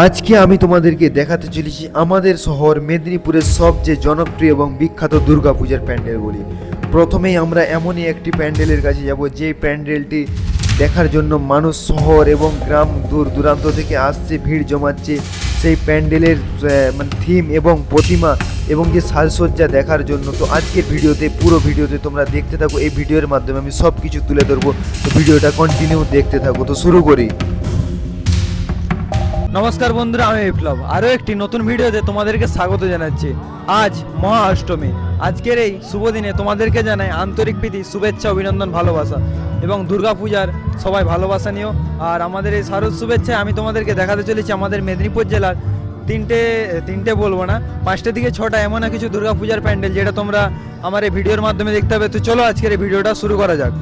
আজকে আমি তোমাদেরকে দেখাতে চলেছি আমাদের শহর মেদিনীপুরের সবচেয়ে জনপ্রিয় এবং বিখ্যাত দুর্গাপূজার প্যান্ডেলগুলি। প্রথমেই আমরা এমনই একটি প্যান্ডেলের কাছে যাব যে প্যান্ডেলটি দেখার জন্য মানুষ শহর এবং গ্রাম দূর দূরান্ত থেকে আসছে, ভিড় জমাচ্ছে সেই প্যান্ডেলের থিম এবং প্রতিমা এবং যে সাজসজ্জা দেখার জন্য। তো আজকের ভিডিওতে, পুরো ভিডিওতে তোমরা দেখতে থাকো। এই ভিডিওর মাধ্যমে আমি সব কিছু তুলে ধরবো, তো ভিডিওটা কন্টিনিউ দেখতে থাকো। তো শুরু করি। নমস্কার বন্ধুরা, আমি বিপ্লব আরও একটি নতুন ভিডিওতে তোমাদেরকে স্বাগত জানাচ্ছি। আজ মহা অষ্টমী। আজকের এই শুভ দিনে তোমাদেরকে জানাই আন্তরিক প্রীতি, শুভেচ্ছা, অভিনন্দন, ভালোবাসা এবং দুর্গাপূজার সবাই ভালোবাসা নিও। আর আমাদের এই শারদ শুভেচ্ছায় আমি তোমাদেরকে দেখাতে চলেছি আমাদের মেদিনীপুর জেলার তিনটে বলবো না, 5টে থেকে 6টা এমন কিছু দুর্গাপূজার প্যান্ডেল যেটা তোমরা আমার এই ভিডিওর মাধ্যমে দেখতে হবে। তো চলো আজকের এই ভিডিওটা শুরু করা যাক।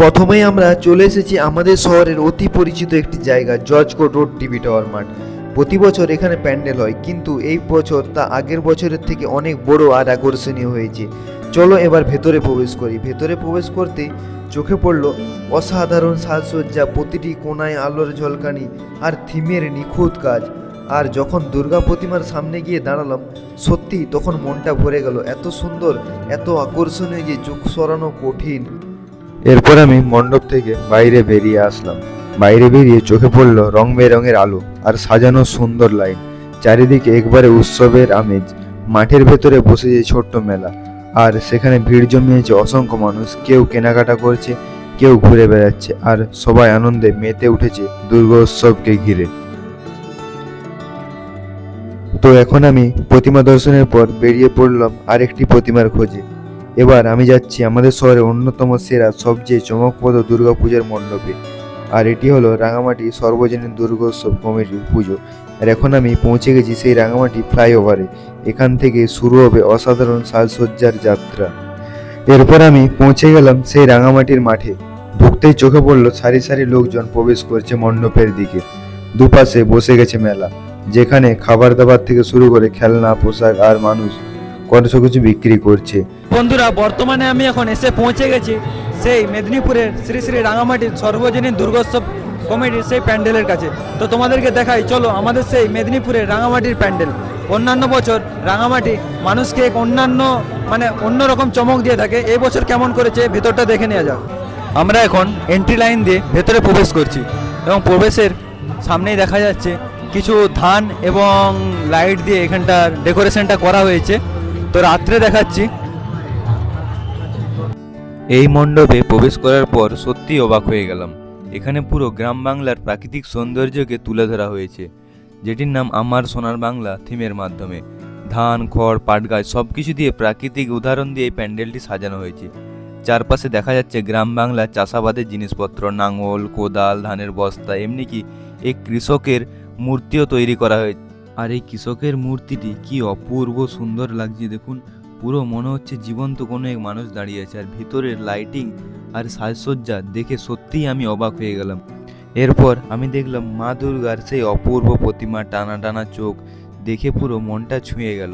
প্রথমেই আমরা চলে এসেছি আমাদের শহরের অতি পরিচিত একটি জায়গা, George court road TV tower মাঠ। প্রতি বছর এখানে প্যান্ডেল হয়, কিন্তু এই বছর তা আগের বছরের থেকে অনেক বড় আর আকর্ষণীয় হয়েছে। চলো এবার ভেতরে প্রবেশ করি। ভেতরে প্রবেশ করতে চোখে পড়ল অসাধারণ সাজসজ্জা, প্রতিটি কোণায় আলোর ঝলকানি আর থিমের নিখুঁত কাজ। আর যখন দুর্গা প্রতিমার সামনে গিয়ে দাঁড়ালাম, সত্যি তখন মনটা ভরে গেল। এত সুন্দর, এত আকর্ষণীয় যে চোখ সরানো কঠিন। এরপর আমি মণ্ডপ থেকে বাইরে বেরিয়ে আসলাম। বাইরে বেরিয়ে চোখে পড়ল রং বেরঙের আলো আর সাজানো সুন্দর লাইন। চারিদিকে একবারে উৎসবের আমেজ। মাঠের ভেতরে বসেছে ছোট্ট মেলা, আর সেখানে ভিড় জমিয়েছে অসংখ্য মানুষ। কেউ কেনাকাটা করছে, কেউ ঘুরে বেড়াচ্ছে, আর সবাই আনন্দে মেতে উঠেছে দুর্গোৎসবকে ঘিরে। তো এখন আমি প্রতিমা দর্শনের পর বেরিয়ে পড়লাম আরেকটি প্রতিমার খোঁজে। এবার আমি যাচ্ছি আমাদের শহরের অন্যতম সেরা, সবচেয়ে চমকপ্রদ দুর্গাপূজার মণ্ডপে। আর এটি হলো রাঙামাটি সর্বজনীন দুর্গোৎসব কমিটির পুজো। আর এখন আমি পৌঁছে গেছি সেই রাঙামাটি ফ্লাইওভারে। এখান থেকে শুরু হবে অসাধারণ সাজসজ্জার যাত্রা। এরপর আমি পৌঁছে গেলাম সেই রাঙামাটির মাঠে। ঢুকতেই চোখে পড়লো সারি সারি লোকজন প্রবেশ করছে মণ্ডপের দিকে। দুপাশে বসে গেছে মেলা, যেখানে খাবার দাবার থেকে শুরু করে খেলনা, পোশাক আর মানুষ কত কিছু বিক্রি করছে। বন্ধুরা, বর্তমানে আমি এখন এসে পৌঁছে গেছি সেই মেদিনীপুরের শ্রী শ্রী রাঙামাটির সর্বজনীন দুর্গোৎসব কমিটির সেই প্যান্ডেলের কাছে। তো তোমাদেরকে দেখাই, চলো আমাদের সেই মেদিনীপুরের রাঙামাটির প্যান্ডেল। অন্যান্য বছর রাঙামাটি মানুষকে এক অন্যরকম চমক দিয়ে থাকে। এই বছর কেমন করেছে ভেতরটা দেখে নেওয়া যাক। আমরা এখন এন্ট্রি লাইন দিয়ে ভেতরে প্রবেশ করছি এবং প্রবেশের সামনেই দেখা যাচ্ছে কিছু ধান এবং লাইট দিয়ে এখানটার ডেকোরেশনটা করা হয়েছে। তো রাত্রে দেখাচ্ছি। এই মণ্ডপে প্রবেশ করার পর সত্যি অবাক হয়ে গেলাম। এখানে পুরো গ্রাম বাংলার প্রাকৃতিক সৌন্দর্যকে তুলে ধরা হয়েছে, যেটির নাম আমার সোনার বাংলা থিমের মাধ্যমে। ধান, খড়, পাট গাছ সব কিছু দিয়ে প্রাকৃতিক উদাহরণ দিয়ে এই প্যান্ডেলটি সাজানো হয়েছে। চারপাশে দেখা যাচ্ছে গ্রাম বাংলার চাষাবাদের জিনিসপত্র, নাঙল, কোদাল, ধানের বস্তা, এমনি কি এক কৃষকের মূর্তিও তৈরি করা হয়েছে। আর এই কৃষকের মূর্তিটি কি অপূর্ব সুন্দর লাগছে দেখুন। পুরো মনে হচ্ছে জীবন্ত কোনো এক মানুষ দাঁড়িয়ে আছে। আর ভিতরের লাইটিং আর সাজসজ্জা দেখে সত্যিই আমি অবাক হয়ে গেলাম। এরপর আমি দেখলাম মা দুর্গার সেই অপূর্ব প্রতিমা, টানা টানা চোখ দেখে পুরো মনটা ছুঁয়ে গেল।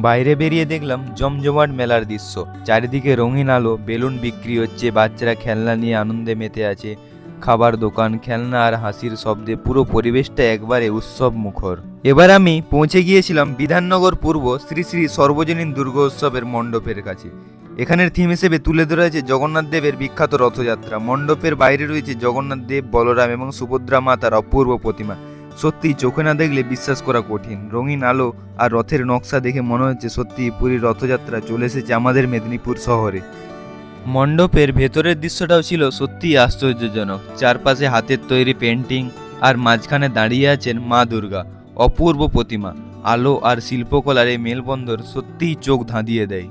বাইরে বেরিয়ে দেখলাম জমজমাট মেলার দৃশ্য। চারিদিকে রঙিন আলো, বেলুন বিক্রি হচ্ছে, বাচ্চারা খেলনা নিয়ে আনন্দে মেতে আছে। খাবার দোকান, খেলনা আর হাসির শব্দে পুরো পরিবেশটা একবারে উৎসব মুখর। এবার আমি পৌঁছে গিয়েছিলাম বিধাননগর পূর্ব শ্রী শ্রী সর্বজনীন দুর্গোৎসবের মণ্ডপের কাছে। এখানের থিম হিসেবে তুলে ধরা হয়েছে জগন্নাথ দেবের বিখ্যাত রথযাত্রা। মণ্ডপের বাইরে রয়েছে জগন্নাথ দেব, বলরাম এবং সুভদ্রা মাতার অপূর্ব প্রতিমা। সত্যি চোখে না দেখলে বিশ্বাস করা কঠিন। রঙিন আলো আর রথের নকশা দেখে মনে হচ্ছে সত্যি পুরীর রথযাত্রা চলে এসেছে আমাদের মেদিনীপুর শহরে। মণ্ডপের ভেতরের দৃশ্যটাও ছিল সত্যিই আশ্চর্যজনক। চারপাশে হাতের তৈরি পেন্টিং, আর মাঝখানে দাঁড়িয়ে আছেন মা দুর্গা। অপূর্ব প্রতিমা, আলো আর শিল্পকলার এই মেলবন্ধন সত্যিই চোখ ধাঁধিয়ে দেয়।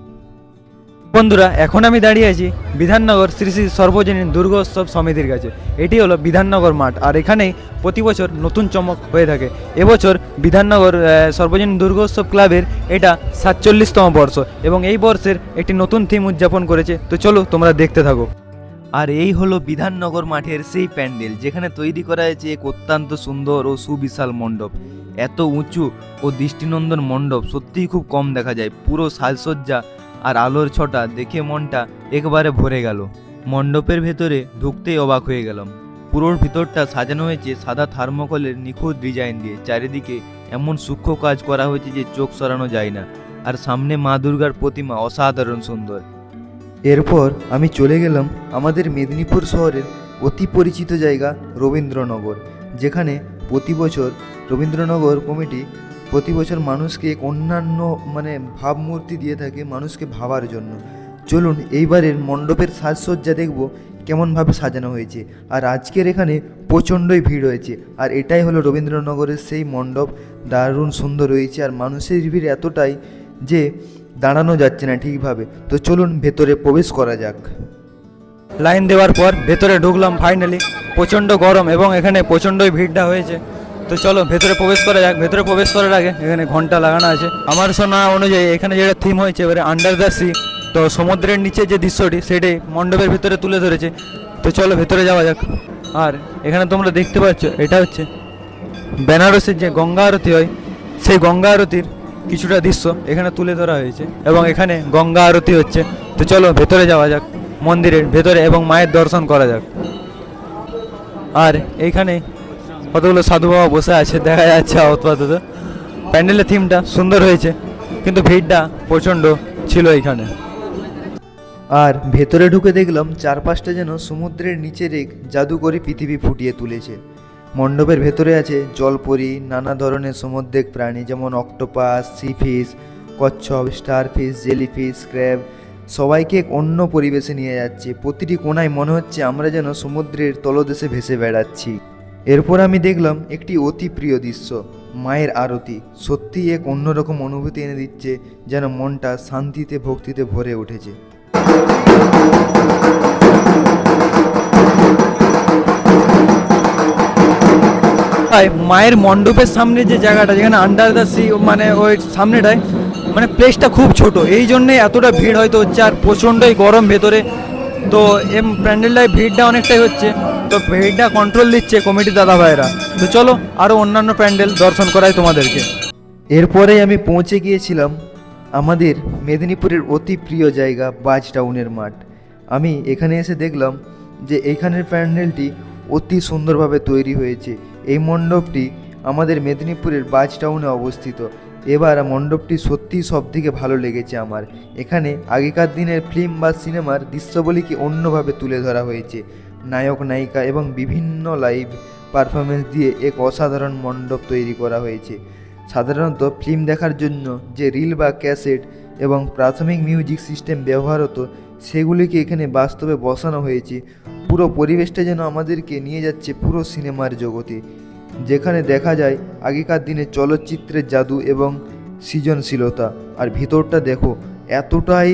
বন্ধুরা, এখন আমি দাঁড়িয়ে আছি বিধাননগর শ্রী শ্রী সর্বজনীন দুর্গোৎসব সমিতির কাছে। এটি হলো বিধাননগর মাঠ, আর এখানেই প্রতি বছর নতুন চমক হয়ে থাকে। এবছর বিধাননগর সর্বজনীন দুর্গোৎসব ক্লাবের এটা 47তম বর্ষ এবং এই বর্ষের একটি নতুন থিম উদযাপন করেছে। তো চলো তোমরা দেখতে থাকো। আর এই হলো বিধাননগর মাঠের সেই প্যান্ডেল, যেখানে তৈরি করা হয়েছে এক অত্যন্ত সুন্দর ও সুবিশাল মণ্ডপ। এত উঁচু ও দৃষ্টিনন্দন মণ্ডপ সত্যিই খুব কম দেখা যায়। পুরো সাজসজ্জা আর আলোর ছটা দেখে মনটা একবারে ভরে গেল। মণ্ডপের ভেতরে ঢুকতেই অবাক হয়ে গেলাম। পুরোর ভিতরটা সাজানো হয়েছে সাদা থার্মোকলের নিখুঁত ডিজাইন দিয়ে। চারিদিকে এমন সূক্ষ্ম কাজ করা হয়েছে যে চোখ সরানো যায় না। আর সামনে মা দুর্গার প্রতিমা অসাধারণ সুন্দর। এরপর আমি চলে গেলাম আমাদের মেদিনীপুর শহরের অতি পরিচিত জায়গা রবীন্দ্রনগর, যেখানে প্রতি বছর রবীন্দ্রনগর কমিটি প্রতি বছর মানুষকে এক অন্যান্য ভাবমূর্তি দিয়ে থাকে মানুষকে ভাবার জন্য। চলুন এইবারের মণ্ডপের সাজসজ্জা দেখব কেমনভাবে সাজানো হয়েছে। আর আজকের এখানে প্রচণ্ডই ভিড় হয়েছে। আর এটাই হলো রবীন্দ্রনগরের সেই মণ্ডপ, দারুণ সুন্দর হয়েছে। আর মানুষের ভিড় এতটাই যে দাঁড়ানো যাচ্ছে না ঠিকভাবে। তো চলুন ভেতরে প্রবেশ করা যাক। লাইন দেওয়ার পর ভেতরে ঢুকলাম ফাইনালি। প্রচণ্ড গরম এবং এখানে প্রচণ্ডই ভিড়টা হয়েছে। তো চলো ভেতরে প্রবেশ করা যাক। ভেতরে প্রবেশ করার আগে এখানে ঘন্টা লাগানো আছে। আমার শোনা অনুযায়ী এখানে যেটা থিম হয়েছে এবারে আন্ডার দ্য সি, তো সমুদ্রের নিচে যে দৃশ্যটি সেটাই মণ্ডপের ভিতরে তুলে ধরেছে। তো চলো ভেতরে যাওয়া যাক। আর এখানে তোমরা দেখতে পাচ্ছ এটা হচ্ছে বেনারসের যে গঙ্গা আরতি হয় সেই গঙ্গা আরতির কিছুটা দৃশ্য এখানে তুলে ধরা হয়েছে এবং এখানে গঙ্গা আরতি হচ্ছে। তো চলো ভেতরে যাওয়া যাক মন্দিরের ভেতরে এবং মায়ের দর্শন করা যাক। আর এইখানে কতগুলো সাধু বাবা বসে আছে দেখা যাচ্ছে আপাতত। প্যান্ডেলের থিমটা সুন্দর হয়েছে কিন্তু ভিড়টা প্রচণ্ড ছিল এইখানে। আর ভেতরে ঢুকে দেখলাম চারপাশটা যেন সমুদ্রের নিচের এক জাদুকরী পৃথিবী ফুটিয়ে তুলেছে। মণ্ডপের ভেতরে আছে জলপরি, নানা ধরনের সমুদ্রিক প্রাণী যেমন অক্টোপাস, সি ফিশ, কচ্ছপ, স্টারফিশ, জেলিফিশ, ক্র্যাব, সবাইকে এক অন্য পরিবেশে নিয়ে যাচ্ছে। প্রতিটি কোণায় মনে হচ্ছে আমরা যেন সমুদ্রের তলদেশে ভেসে বেড়াচ্ছি। এরপর আমি দেখলাম একটি অতি প্রিয় দৃশ্য, মায়ের আরতি। সত্যি এক অন্যরকম অনুভূতি এনে দিচ্ছে, যেন মনটা শান্তিতে ভক্তিতে ভরে উঠেছে। মায়ের মণ্ডপের সামনে যে জায়গাটা যেখানে আন্ডার দ্য সি ওই সামনেটায় প্লেসটা খুব ছোট, এই জন্যে এতটা ভিড় হয়তো হচ্ছে। আর প্রচণ্ডই গরম ভেতরে, তো প্যান্ডেলটায় ভিড়টা অনেকটাই হচ্ছে। তো ভিড়টা কন্ট্রোল দিচ্ছে কমিটি দাদা ভাইরা। তো চলো আরও অন্যান্য প্যান্ডেল দর্শন করাই তোমাদেরকে। এরপরে আমি পৌঁছে গিয়েছিলাম আমাদের মেদিনীপুরের অতি প্রিয় জায়গা বাজ টাউনের মাঠ। আমি এখানে এসে দেখলাম যে এইখানের প্যান্ডেলটি অতি সুন্দরভাবে তৈরি হয়েছে। এই মণ্ডপটি আমাদের মেদিনীপুরের বাজ টাউনে অবস্থিত। এবার মণ্ডপটি সত্যিই সবথেকে ভালো লেগেছে আমার। এখানে আগেকার দিনের ফিল্ম বা সিনেমার দৃশ্যগুলিকে অন্যভাবে তুলে ধরা হয়েছে। নায়ক নায়িকা এবং বিভিন্ন লাইভ পারফরমেন্স দিয়ে এক অসাধারণ মণ্ডপ তৈরি করা হয়েছে। সাধারণত ফিল্ম দেখার জন্য যে রিল বা ক্যাসেট এবং প্রাথমিক মিউজিক সিস্টেম ব্যবহার হতো সেগুলিকে এখানে বাস্তবে বসানো হয়েছে। পুরো পরিবেশটা যেন আমাদেরকে নিয়ে যাচ্ছে পুরো সিনেমার জগতে, যেখানে দেখা যায় আগেকার দিনে চলচ্চিত্রের জাদু এবং সৃজনশীলতা। আর ভিতরটা দেখো এতটাই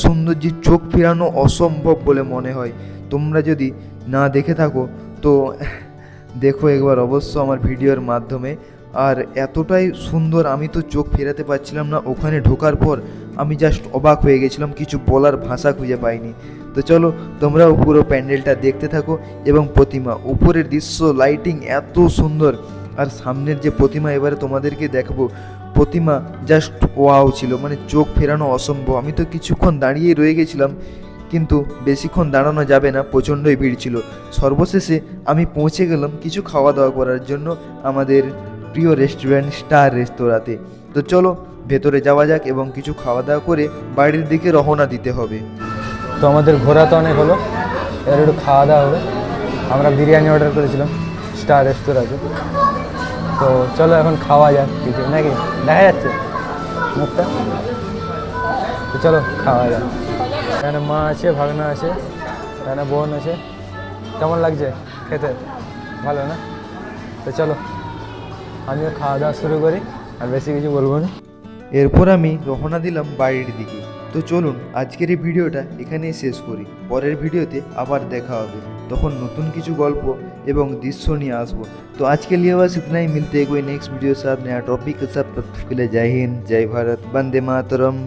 সুন্দর যে চোখ ফেরানো অসম্ভব বলে মনে হয়। তোমরা যদি না দেখে থাকো তো দেখো একবার অবশ্য আমার ভিডিওর মাধ্যমে। আর এতটাই সুন্দর, আমি তো চোখ ফেরাতে পারছিলাম না। ওখানে ঢোকার পর আমি জাস্ট অবাক হয়ে গেছিলাম, কিছু বলার ভাষা খুঁজে পাইনি। তো চলো তোমরাও পুরো প্যান্ডেলটা দেখতে থাকো। এবং প্রতিমা, উপরের দৃশ্য, লাইটিং এত সুন্দর। আর সামনের যে প্রতিমা এবারে তোমাদেরকে দেখাবো, প্রতিমা জাস্ট ওয়াও ছিল, চোখ ফেরানো অসম্ভব। আমি তো কিছুক্ষণ দাঁড়িয়ে রয়ে গেছিলাম, কিন্তু বেশিক্ষণ দাঁড়ানো যাবে না, প্রচণ্ডই ভিড় ছিল। সর্বশেষে আমি পৌঁছে গেলাম কিছু খাওয়া দাওয়া করার জন্য আমাদের প্রিয় রেস্টুরেন্ট স্টার রেস্তোরাঁতে। তো চলো ভেতরে যাওয়া যাক এবং কিছু খাওয়া দাওয়া করে বাড়ির দিকে রওনা দিতে হবে। তো আমাদের ঘোরা তো অনেক হলো, এবার একটু খাওয়া দাওয়া হবে। আমরা বিরিয়ানি অর্ডার করেছিলাম স্টার রেস্তোরাঁতে। তো চলো এখন খাওয়া যাক কিছু, নাকি দেখা যাচ্ছে মুখটা? তো চলো খাওয়া যাক। এখানে মা আছে, ভাগনা আছে, এখানে বোন আছে। কেমন লাগছে খেতে? ভালো না? তো চলো আমিও খাওয়া দাওয়া শুরু করি, আর বেশি কিছু বলবো না। এরপর আমি রওনা দিলাম বাড়ির দিকে। তো চলুন আজকের এই ভিডিওটা এখানেই শেষ করি। পরের ভিডিওতে আবার দেখা হবে, তখন নতুন কিছু গল্প এবং দৃশ্য নিয়ে আসবো। तो आज के लिए बस इतना ही। मिलते हैं कोई नेक्स्ट वीडियो साथ नया टॉपिक के साथ। तब तक के लिए जय हिंद, जय भारत, वंदे मातरम।